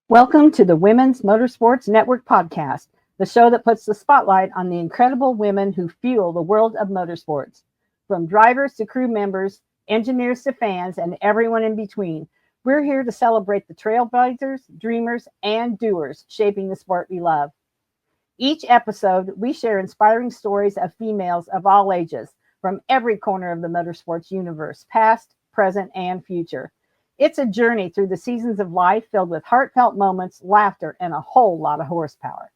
Welcome to the Women's Motorsports Network podcast, the show that puts the spotlight on the incredible women who fuel the world of motorsports. From drivers to crew members, engineers to fans, and everyone in between, we're here to celebrate the trailblazers, dreamers, and doers shaping the sport we love. Each episode, we share inspiring stories of females of all ages from every corner of the motorsports universe, past, present, and future. It's a journey through the seasons of life filled with heartfelt moments, laughter, and a whole lot of horsepower.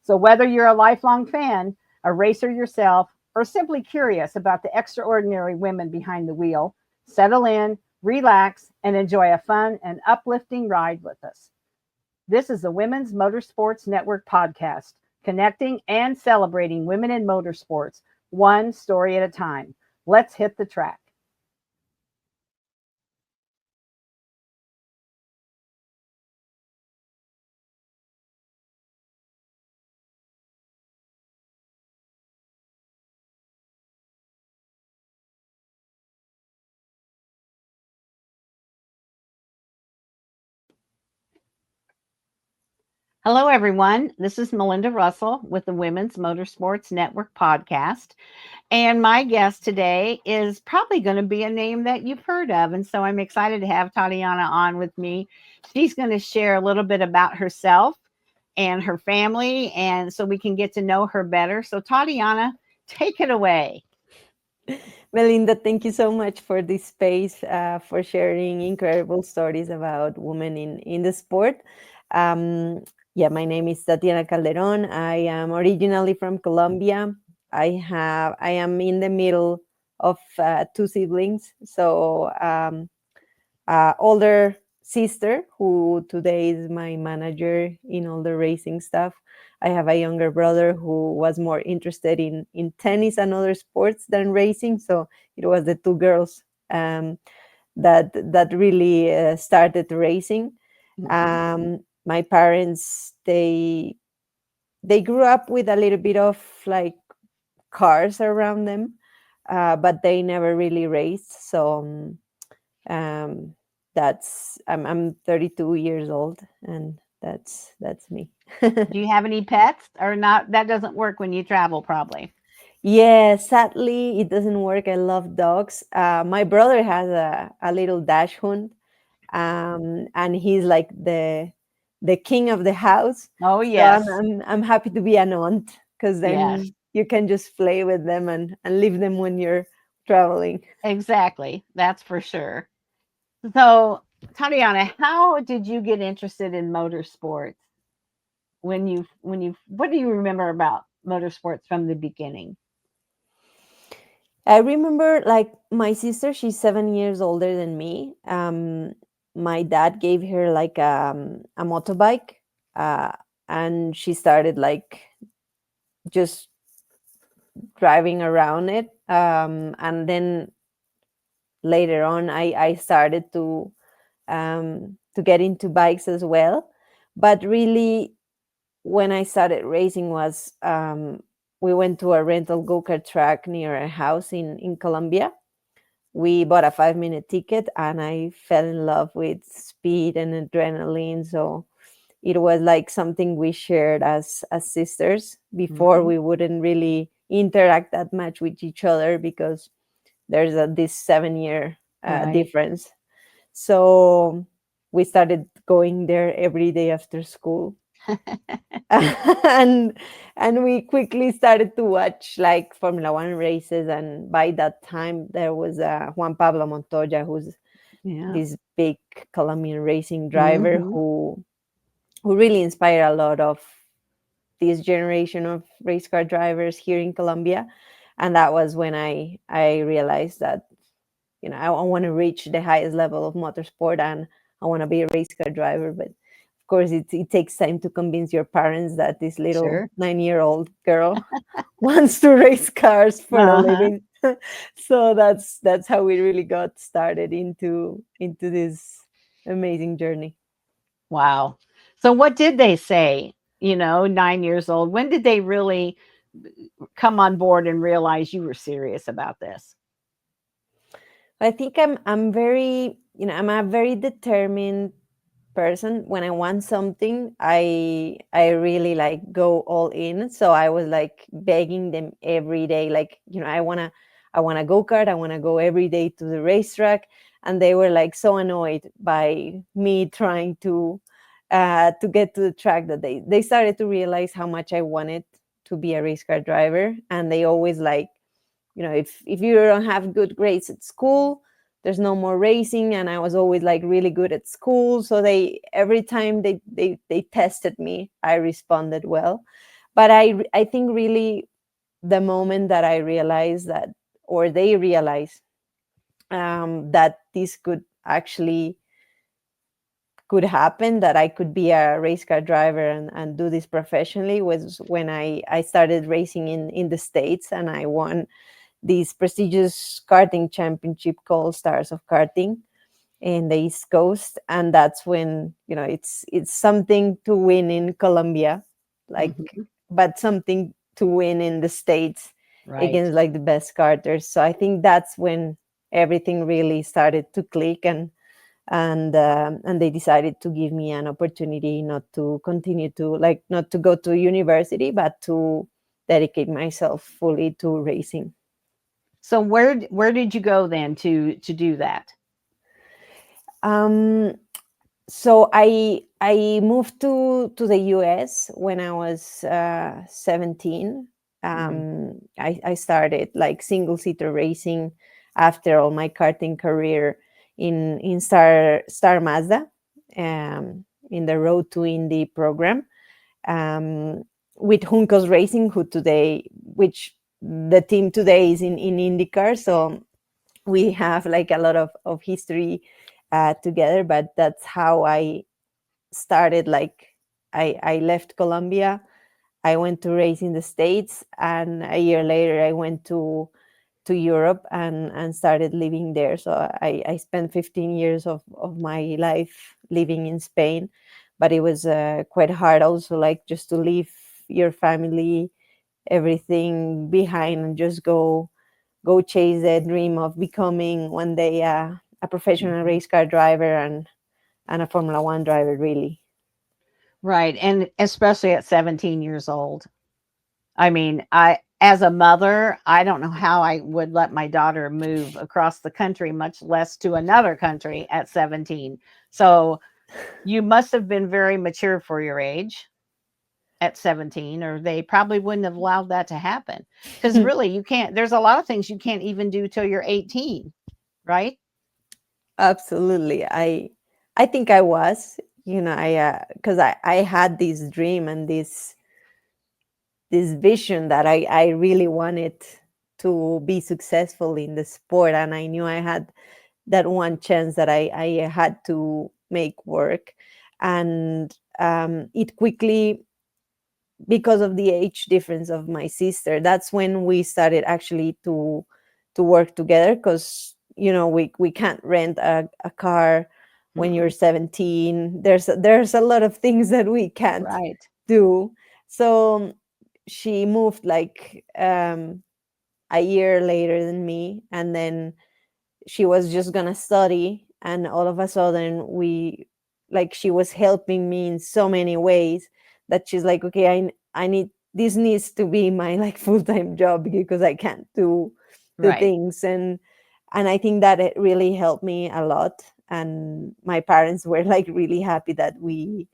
So, whether you're a lifelong fan, a racer yourself, or simply curious about the extraordinary women behind the wheel, settle in, relax, and enjoy a fun and uplifting ride with us. This is the Women's Motorsports Network podcast, connecting and celebrating women in motorsports, one story at a time. Let's hit the track. Hello, everyone. This is Melinda Russell with the Women's Motorsports Network podcast. And my guest today is probably going to be a name that you've heard of. And so I'm excited to have Tatiana on with me. She's going to share a little bit about herself and her family, and so we can get to know her better. So, Tatiana, take it away. Melinda, thank you so much for this space, for sharing incredible stories about women in the sport. Um, my name is Tatiana Calderón. I am originally from Colombia. I am in the middle of two siblings. So, older sister who today is my manager in all the racing stuff. I have a younger brother who was more interested in tennis and other sports than racing. So it was the two girls that really started racing. My parents, they grew up with a little bit of like cars around them, but they never really raced. So um, I'm 32 years old, and that's me. Do you have any pets or not? That doesn't work when you travel, probably. Yeah, sadly, it doesn't work. I love dogs. My brother has a little dachshund, and he's like the king of the house. Oh, So yes. I'm happy to be an aunt because Yes, then you can just play with them and leave them when you're traveling. exactly. That's for sure. So, Tatiana, how did you get interested in motorsports? What do you remember about motorsports from the beginning? I remember like my sister, she's 7 years older than me. My dad gave her like a motorbike, uh, and she started like just driving around it. And then later on, I started to get into bikes as well. But really, when I started racing was we went to a rental go-kart track near a house in Colombia. We bought a 5 minute ticket, and I fell in love with speed and adrenaline. So it was like something we shared as sisters. Before, Mhm. we wouldn't really interact that much with each other because there's this 7 year Right. difference. So we started going there every day after school. and and we quickly started to watch like Formula One races. And by that time, there was Juan Pablo Montoya, who's Yeah. this big Colombian racing driver Mhm. who really inspired a lot of this generation of race car drivers here in Colombia. And that was when I realized that I want to reach the highest level of motorsport, and I want to be a race car driver. But of course, it takes time to convince your parents that this little Sure. 9-year-old girl wants to race cars for a Uh-huh. living. So that's how we really got started into this amazing journey. Wow. So what did they say, 9 years old? When did they really come on board and realize you were serious about this? I think I'm very I'm a very determined person. When I want something, I really like go all in. So I was like begging them every day, like, I wanna go kart, I wanna go every day to the racetrack. And they were like so annoyed by me trying to get to the track, that they started to realize how much I wanted to be a race car driver. And they always like, if you don't have good grades at school, there's no more racing. And I was always like really good at school, so they every time they tested me, I responded well. But I think really the moment that I realized that, or they realized, that this could happen, that I could be a race car driver and do this professionally, was when I started racing in the States, and I won this prestigious karting championship called Stars of Karting in the East Coast. And that's when, it's something to win in Colombia, like, Hmm. but something to win in the States Right. against like the best karters. So I think that's when everything really started to click. And they decided to give me an opportunity, not to continue to, like, not to go to university, but to dedicate myself fully to racing. So where did you go then to do that? Um, so I moved to the US when I was 17. Mhm. I started like single seater racing after all my karting career in Star Mazda, in the Road to Indy program, um, with Juncos Racing, which the team today is in IndyCar. So we have like a lot of history together. But that's how I started. Like, I left Colombia, I went to race in the States, and a year later I went to Europe and started living there. So I spent 15 years of my life living in Spain. But it was quite hard also, like, just to leave your family, everything behind, and just go chase the dream of becoming one day a professional Mhm. race car driver and a Formula One driver, really. Right, and especially at 17 years old. I mean, I as a mother, I don't know how I would let my daughter move across the country, much less to another country at 17. So, you must have been very mature for your age at 17, or they probably wouldn't have allowed that to happen. Because really, you can't, there's a lot of things you can't even do till you're 18, right? Absolutely. I think I was, I because I had this dream and this vision that I really wanted to be successful in the sport. And I knew I had that one chance that I had to make work. And it quickly, because of the age difference of my sister, that's when we started actually to work together. Because we can't rent a car when you're Mm-mm. 17. There's a lot of things that we can't Right. do. So she moved like a year later than me, and then she was just gonna study. And all of a sudden, she was helping me in so many ways, that she's like, okay, I need this needs to be my like full-time job, because I can't do the Right. things. And I think that it really helped me a lot. And my parents were like really happy that we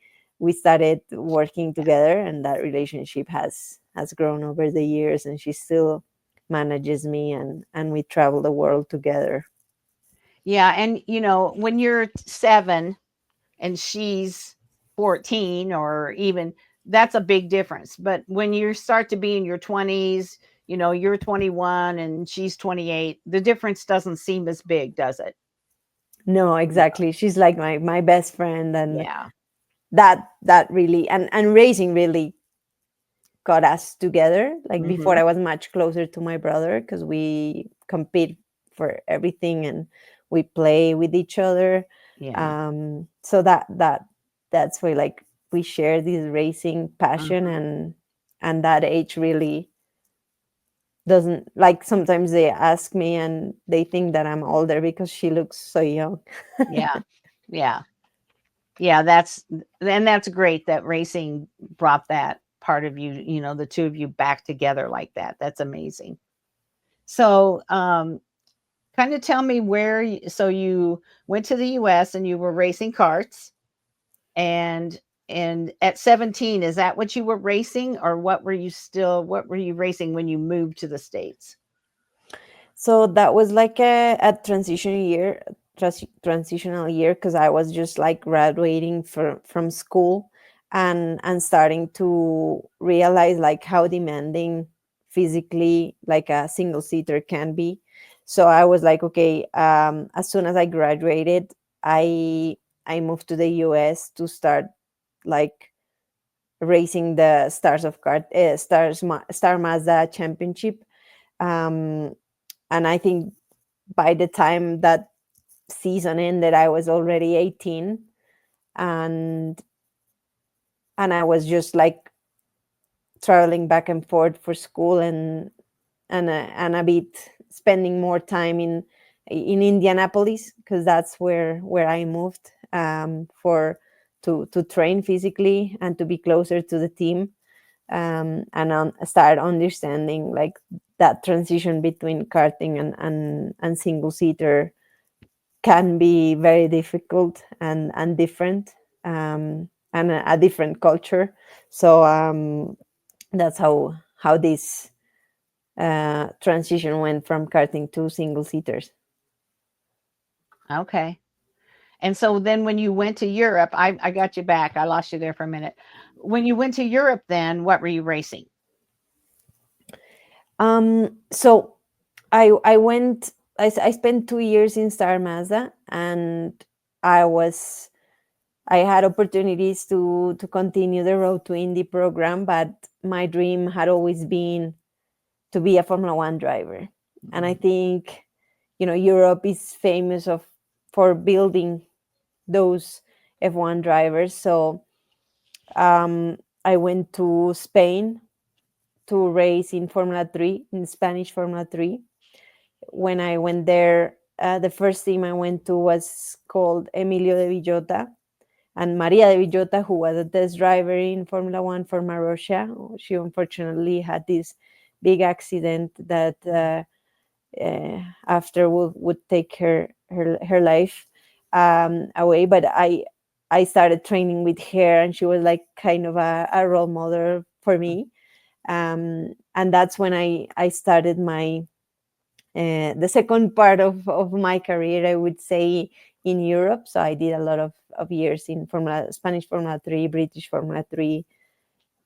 started working together, and that relationship has grown over the years. And she still manages me, and we travel the world together. Yeah, and when you're 7 and she's 14, or even, that's a big difference. But when you start to be in your 20s, you're 21 and she's 28, the difference doesn't seem as big, does it? No, Yeah. exactly. She's like my best friend. And Yeah. that really, and racing really got us together. Like, before, Hmm. I was much closer to my brother, because we compete for everything, and we play with each other. Yeah. So that's why, like, we share this racing passion. Uh-huh. And that age really doesn't, like, sometimes they ask me and they think that I'm older because she looks so young. Yeah. Yeah. Yeah, that's great that racing brought that part of you, the two of you back together like that. That's amazing. So, kind of tell me so you went to the US and you were racing karts, and at 17, is that what you were racing, or what were you racing when you moved to the States? So that was like a transition year, transitional year, because I was just like graduating from school and starting to realize like how demanding physically like a single seater can be. So I was like, okay, as soon as I graduated, I moved to the US to start like racing the Star Mazda Championship. Um, and I think by the time that season ended, I was already 18, and I was just like traveling back and forth for school, and a bit spending more time in Indianapolis, because that's where I moved, for to train physically and to be closer to the team, and start understanding like that transition between karting and single seater can be very difficult and different, and a different culture. So that's how this transition went from karting to single seaters. Okay. And so then when you went to Europe, I got you back. I lost you there for a minute. When you went to Europe, then what were you racing? So I went. I spent 2 years in Star Mazda, and I was I had opportunities to continue the Road to Indy program, but my dream had always been to be a Formula One driver. And I think, Europe is famous for building those F1 drivers. So I went to Spain to race in Formula 3, in Spanish Formula 3. When I went there, the first team I went to was called Emilio de Villota, and Maria de Villota, who was a test driver in Formula One for Marussia. She unfortunately had this big accident that after would take her life away. But I started training with her, and she was like kind of a role model for me. And that's when I started my the second part of my career, I would say, in Europe. So I did a lot of years in Spanish Formula 3, British Formula 3,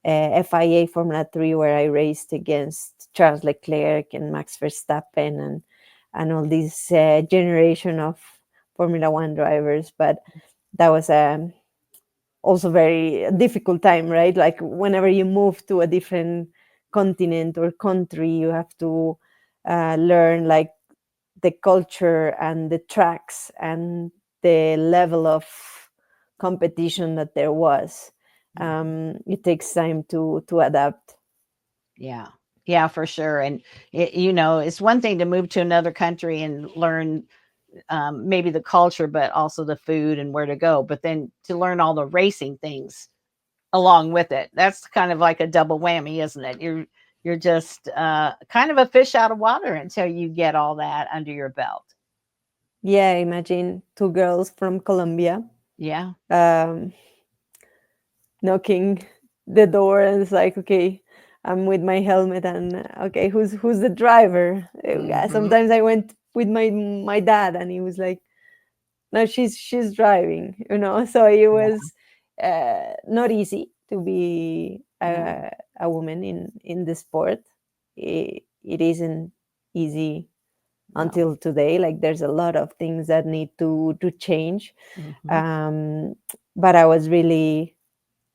FIA Formula 3, where I raced against Charles Leclerc and Max Verstappen and all this generation of Formula 1 drivers. But that was also very difficult time, right? Like whenever you move to a different continent or country, you have to learn like the culture and the tracks and the level of competition that there was. It takes time to adapt. Yeah. Yeah, for sure. And it's one thing to move to another country and learn maybe the culture, but also the food and where to go. But then to learn all the racing things along with it, that's kind of like a double whammy, isn't it? You're just kind of a fish out of water until you get all that under your belt. Yeah, imagine two girls from Colombia Yeah. um, knocking the door, and it's like, okay, I'm with my helmet, and okay, who's the driver? Hmm. Sometimes I went with my dad, and he was like, no, she's driving, so it Yeah. was not easy to be No. a woman in the sport. It isn't easy No. until today. Like there's a lot of things that need to change, Hmm. um, but I was really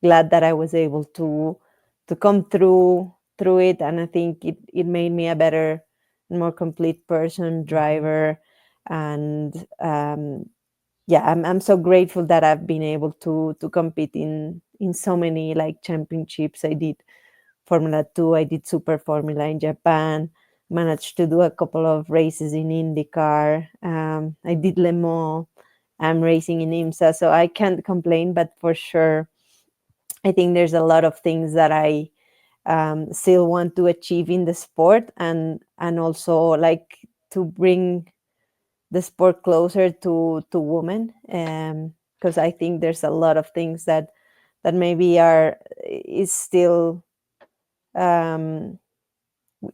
glad that I was able to come through it, and I think it made me a better, more complete person, driver, and yeah, I'm so grateful that I've been able to compete in so many like championships. I did Formula 2, I did Super Formula in Japan, managed to do a couple of races in IndyCar. I did Le Mans, I'm racing in IMSA, so I can't complain. But for sure, I think there's a lot of things that I still want to achieve in the sport, and also like to bring the sport closer to women, because I think there's a lot of things that maybe are is still um,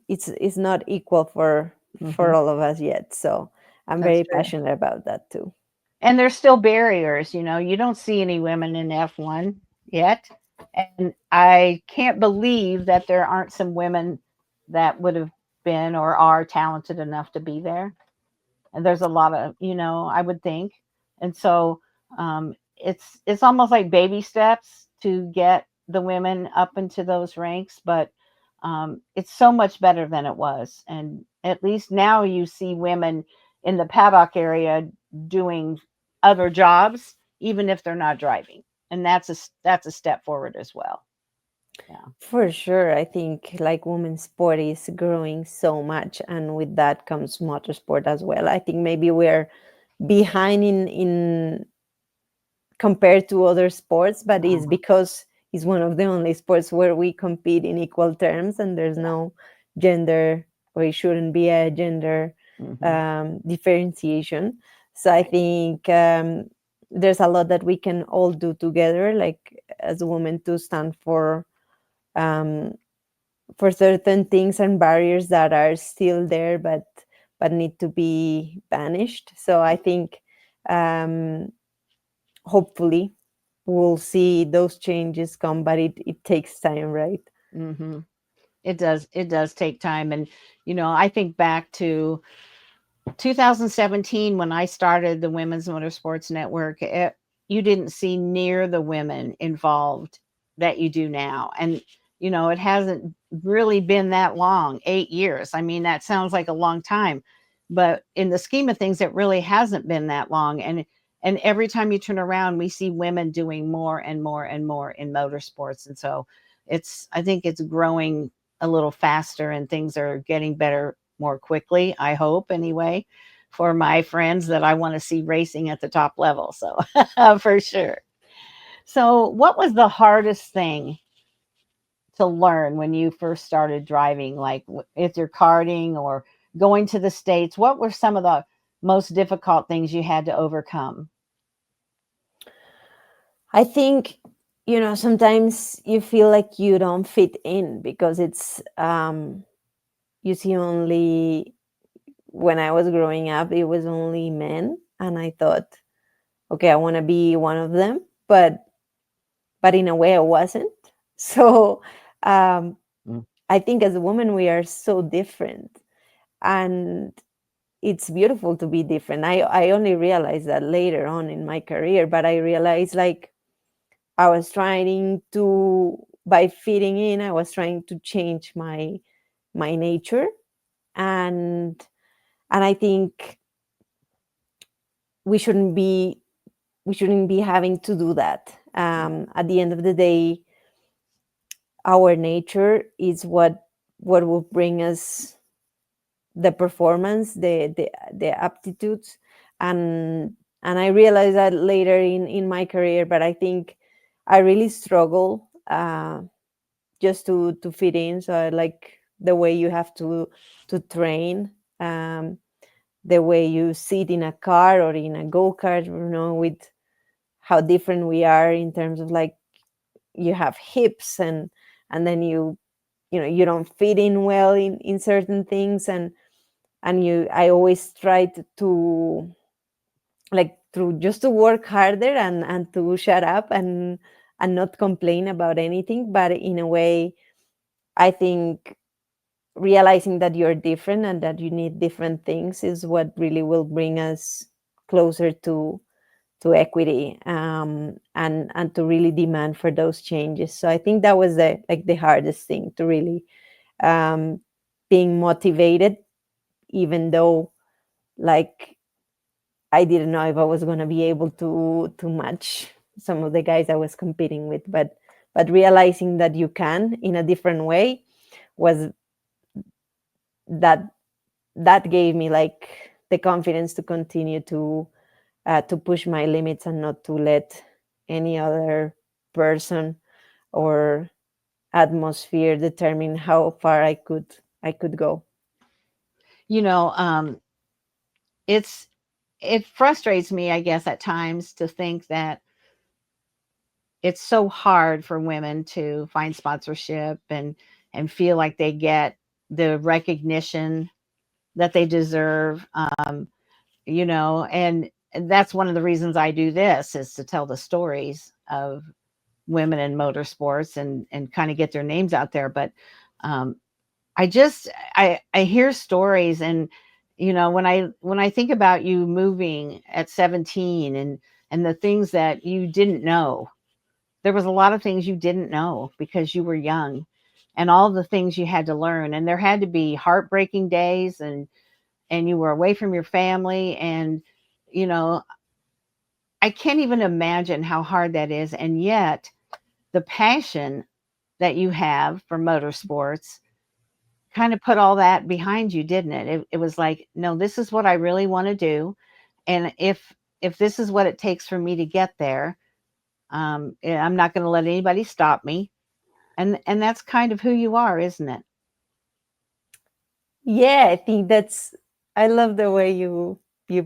it's not equal for Hmm. all of us yet. So I'm That's very true. passionate about that too. And there's still barriers, you don't see any women in F1 yet. And I can't believe that there aren't some women that would have been or are talented enough to be there. And there's a lot of, I would think. And so it's almost like baby steps to get the women up into those ranks, but it's so much better than it was. And at least now you see women in the paddock area doing other jobs, even if they're not driving, and that's a step forward as well. Yeah. For sure, I think like women's sport is growing so much, and with that comes motorsport as well. I think maybe we're behind in compared to other sports, but it's Uh-huh. because it's one of the only sports where we compete in equal terms, and there's no gender, or it shouldn't be a gender Hmm. differentiation. So I think there's a lot that we can all do together, like as women, to stand um, for certain things and barriers that are still there, but need to be banished. So I think um, hopefully we'll see those changes come, but it takes time, right? Hmm. It does take time. And I think back to 2017 when I started the Women's Motorsports Network. You didn't see near the women involved that you do now. And it hasn't really been that long, 8 years. I mean, that sounds like a long time, but in the scheme of things, it really hasn't been that long. And every time you turn around, we see women doing more and more and more in motorsports. And so I think it's growing a little faster, and things are getting better more quickly, I hope, anyway, for my friends that I want to see racing at the top level. So, for sure. So, what was the hardest thing to learn when you first started driving? Like, if you're karting or going to the States, what were some of the most difficult things you had to overcome? I think, sometimes you feel like you don't fit in because it's you see only, when I was growing up it was only men, and I thought, okay, I want to be one of them, but in a way I wasn't. So um Mm. I think as a woman we are so different, and it's beautiful to be different. I only realized that later on in my career, but I realized like I was trying to, by fitting in, I was trying to change my nature, and I think we shouldn't be we shouldn't be having to do that. At the end of the day, our nature is what will bring us the performance, the aptitudes, and I realized that later in my career. But I think I really struggle just to fit in. So I like the way you have to train, um, the way you sit in a car or in a go-kart, with how different we are in terms of like you have hips, and then you don't fit in well in certain things, and you I always tried to like to just to work harder and to shut up and not complain about anything. But in a way, I think realizing that you're different and that you need different things is what really will bring us closer to equity, and to really demand for those changes. So I think that was the hardest thing, to really um, being motivated, even though like I didn't know if I was going to be able to match some of the guys I was competing with, but realizing that you can in a different way was that that gave me like the confidence to continue to push my limits and not to let any other person or atmosphere determine how far I could go. You know, it's it frustrates me, I guess, at times to think that it's so hard for women to find sponsorship and feel like they get the recognition that they deserve. And that's one of the reasons I do this, is to tell the stories of women in motorsports and kind of get their names out there. But um, I hear stories, and when I think about you moving at 17 and the things that you didn't know, there was a lot of things you didn't know because you were young, and all the things you had to learn, and there had to be heartbreaking days, and you were away from your family, and you know I can't even imagine how hard that is. And yet the passion that you have for motorsports kind of put all that behind you, didn't it? It was like, no, this is what I really want to do, and if this is what it takes for me to get there, I'm not going to let anybody stop me. And that's kind of who you are, isn't it? Yeah, I think I love the way you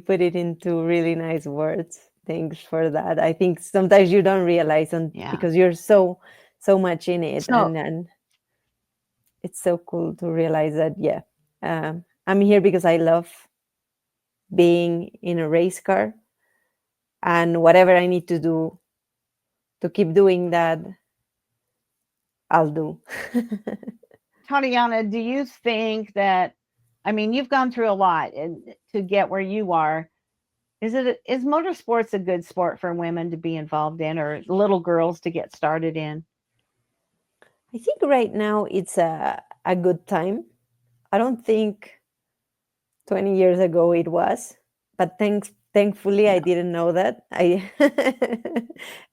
put it into really nice words. Thanks for that. I think sometimes you don't realize Yeah. because you're so much in it, So and it's so cool to realize that, yeah, I'm here because I love being in a race car, and whatever I need to do to keep doing that, I'll do. Tatiana, do you think that, I mean, you've gone through a lot to get where you are. Is motorsports a good sport for women to be involved in, or little girls to get started in? I think right now it's a good time. I don't think 20 years ago it was, but thankfully I Yeah, didn't know that.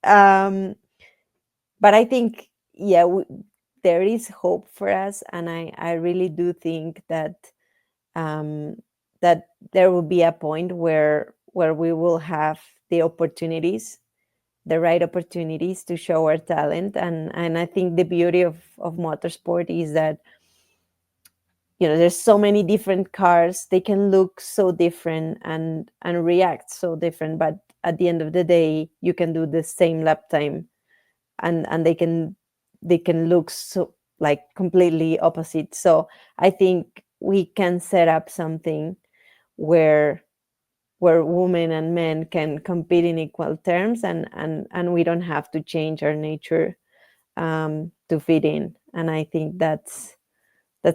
Um, but I think, yeah, there is hope for us, and I really do think um, that there will be a point where we will have the opportunities, the right opportunities to show our talent. And I think the beauty of motorsport is that, there's so many different cars. They can look so different and react so different, but at the end of the day you can do the same lap time, and they can look so, like, completely opposite. So I think we can set up something where women and men can compete in equal terms, and we don't have to change our nature to fit in. And I think that's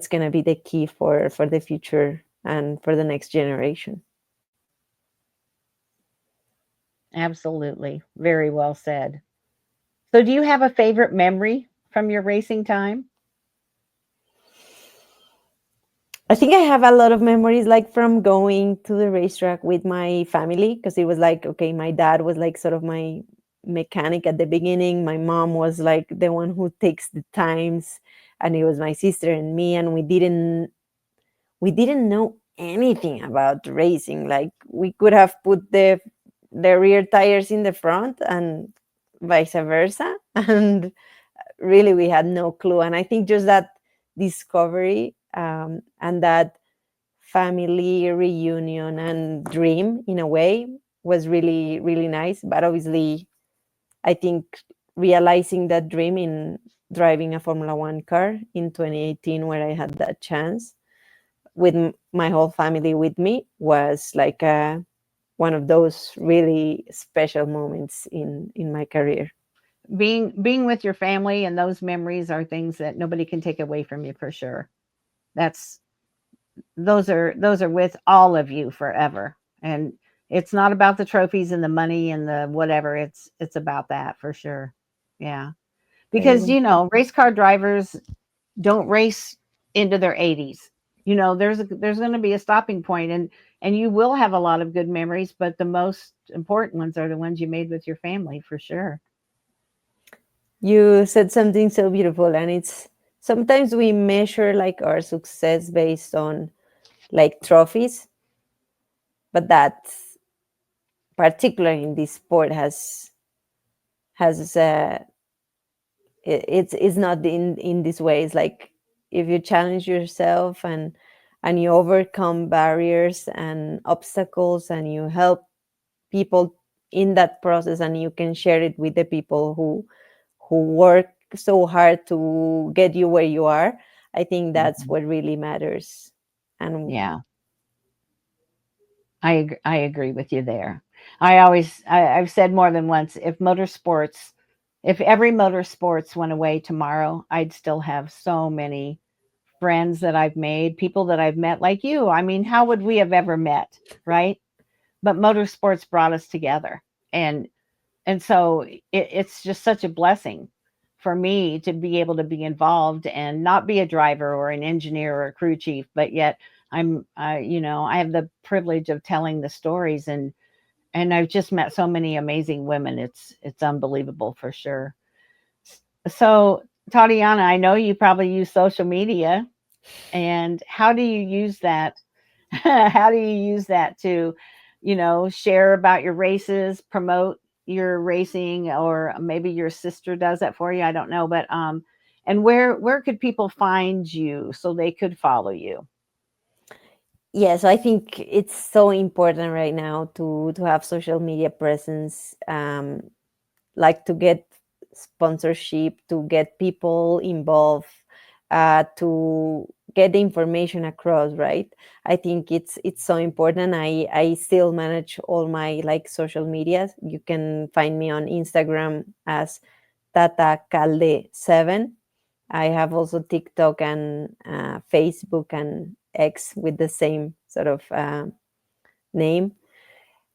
going to be the key for the future and for the next generation. absolutely. Very well said. So, do you have a favorite memory from your racing time? I think I have a lot of memories, like from going to the racetrack with my family, because it was like, okay, my dad was like sort of my mechanic at the beginning. My mom was like the one who takes the times, and it was my sister and me, and we didn't know anything about racing. Like, we could have put the rear tires in the front and vice versa, and really we had no clue. And I think just that discovery, and that family reunion and dream, in a way, was really really nice. But obviously, I think realizing that dream in driving a Formula One car in 2018, where I had that chance with my whole family with me, was like one of those really special moments in my career. Being with your family and those memories are things that nobody can take away from you, for sure. That's those are with all of you forever. And it's not about the trophies and the money and the whatever. It's about that, for sure. Yeah. Because Totally. race car drivers don't race into their 80s. There's going to be a stopping point, and you will have a lot of good memories, but the most important ones are the ones you made with your family, for sure. You said something so beautiful, and it's sometimes we measure like our success based on like trophies, but particularly in this sport, has it's not in this way. It's like if you challenge yourself and you overcome barriers and obstacles and you help people in that process, and you can share it with the people who work so hard to get you where you are. I think that's Mhm. what really matters. And Yeah, I agree with you there. I've said more than once, if every motorsports went away tomorrow, I'd still have so many friends that I've made, people that I've met like you. I mean, how would we have ever met, right? But motorsports brought us together. And so it's just such a blessing for me to be able to be involved and not be a driver or an engineer or a crew chief, but yet I have the privilege of telling the stories, and I've just met so many amazing women. It's unbelievable for sure. So, Tatiana, I know you probably use social media, and how do you use that? How do you use that to, share about your races, promote your racing, or maybe your sister does that for you? I don't know, but and where could people find you so they could follow you? yes, I think it's so important right now to have social media presence, like to get sponsorship, to get people involved, to get the information across, right? I think it's so important. I still manage all my like social medias. You can find me on Instagram as Tata Calde 7. I have also TikTok and Facebook and X with the same sort of name.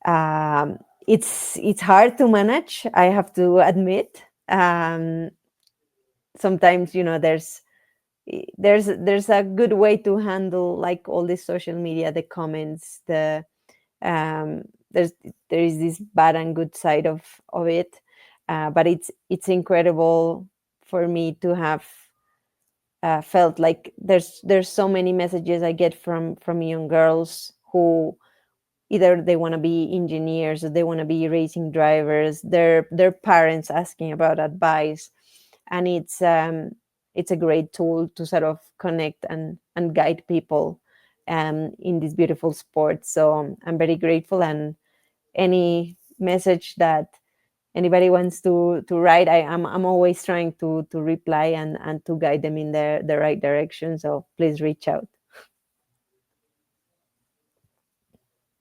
um, it's hard to manage, I have to admit. Sometimes, there's a good way to handle like all this social media, the comments, um, there's there is this bad and good side of it. But it's incredible for me to have felt like there's so many messages I get from young girls who either they want to be engineers or they want to be racing drivers, their parents asking about advice. And it's a great tool to sort of connect and guide people in this beautiful sport. So I'm very grateful, and any message that anybody wants to write, I'm always trying to reply and to guide them in the right direction, so please reach out.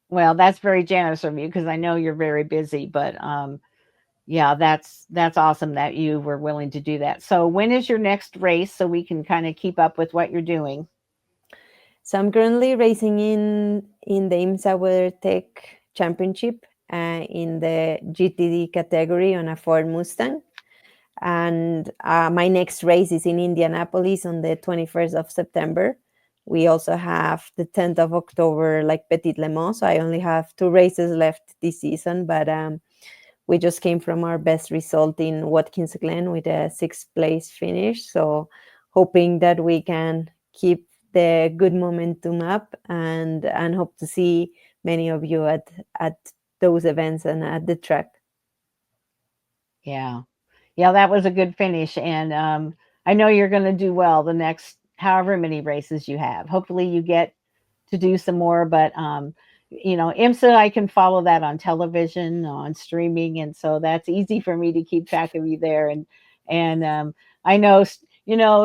Well, that's very generous of you because I know you're very busy, but yeah, that's awesome that you were willing to do that. So, when is your next race so we can kind of keep up with what you're doing? So I'm currently racing in the IMSA WeatherTech Championship, in the GTD category on a Ford Mustang. And my next race is in Indianapolis on the 21st of September. We also have the 10th of October, like Petit Le Mans. So I only have two races left this season, but we just came from our best result in Watkins Glen with a sixth place finish. So hoping that we can keep the good momentum up, and hope to see many of you at those events and at the track. Yeah. Yeah, that was a good finish, and I know you're going to do well the next however many races you have. Hopefully, you get to do some more, but IMSA, I can follow that on television, on streaming, and so that's easy for me to keep track of you there. And I know,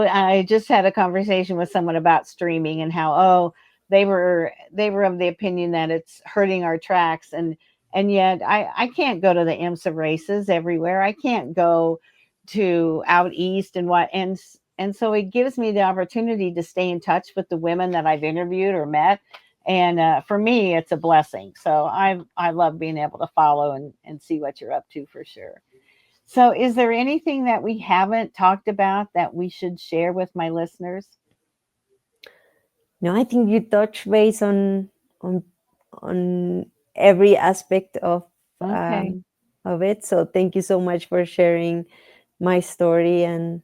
I just had a conversation with someone about streaming and how they were of the opinion that it's hurting our tracks, and yet I can't go to the IMSA races everywhere. I can't go to out east and what and so it gives me the opportunity to stay in touch with the women that I've interviewed or met, and for me it's a blessing. So I love being able to follow and see what you're up to for sure. So is there anything that we haven't talked about that we should share with my listeners? No, I think you touch base on on every aspect Okay. um, of it. So thank you so much for sharing my story and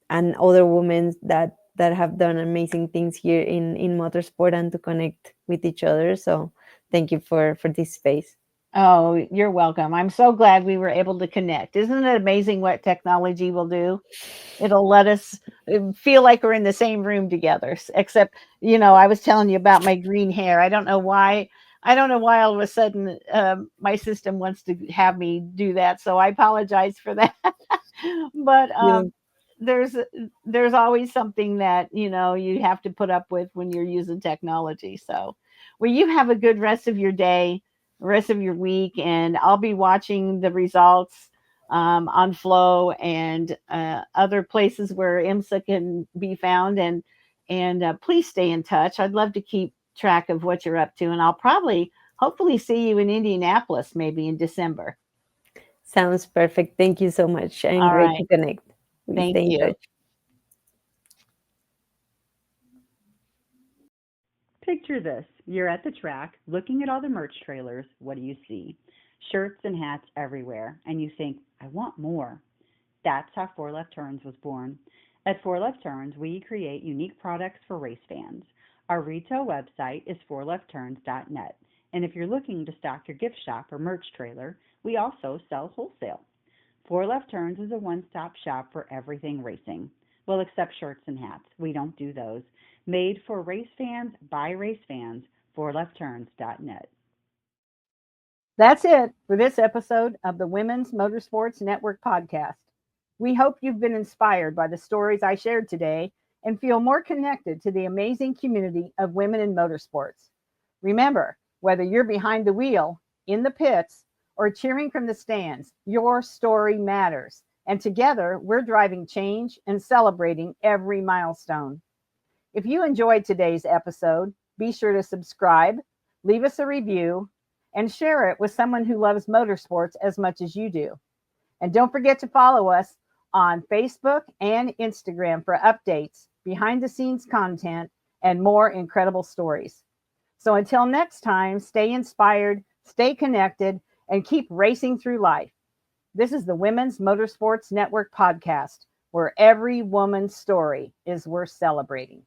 other women that have done amazing things here in motorsport, and to connect with each other. So thank you for this space. Oh, you're welcome. I'm so glad we were able to connect. Isn't it amazing what technology will do? It'll let us feel like we're in the same room together. Except, I was telling you about my green hair. I don't know why. I don't know why all of a sudden my system wants to have me do that. So I apologize for that. But Yeah. there's there's always something that you have to put up with when you're using technology. So, well, you have a good rest of your day, rest of your week, and I'll be watching the results on Flow and other places where IMSA can be found. And please stay in touch. I'd love to keep track of what you're up to, and I'll probably hopefully see you in Indianapolis maybe in December. Sounds perfect. Thank you so much. And All great to right. connect. We Thank stay in you. touch. Picture this. You're at the track looking at all the merch trailers. What do you see? Shirts and hats everywhere. And you think, I want more. That's how Four Left Turns was born. At Four Left Turns, we create unique products for race fans. Our retail website is fourleftturns.net. And if you're looking to stock your gift shop or merch trailer, we also sell wholesale. Four Left Turns is a one-stop shop for everything racing. Well, except shirts and hats. We don't do those. Made for race fans by race fans, fourleftturns.net. That's it for this episode of the Women's Motorsports Network podcast. We hope you've been inspired by the stories I shared today and feel more connected to the amazing community of women in motorsports. Remember, whether you're behind the wheel, in the pits, or cheering from the stands, your story matters. And together, we're driving change and celebrating every milestone. If you enjoyed today's episode, be sure to subscribe, leave us a review, and share it with someone who loves motorsports as much as you do. And don't forget to follow us on Facebook and Instagram for updates, behind the scenes content, and more incredible stories. So until next time, stay inspired, stay connected, and keep racing through life. This is the Women's Motorsports Network podcast, where every woman's story is worth celebrating.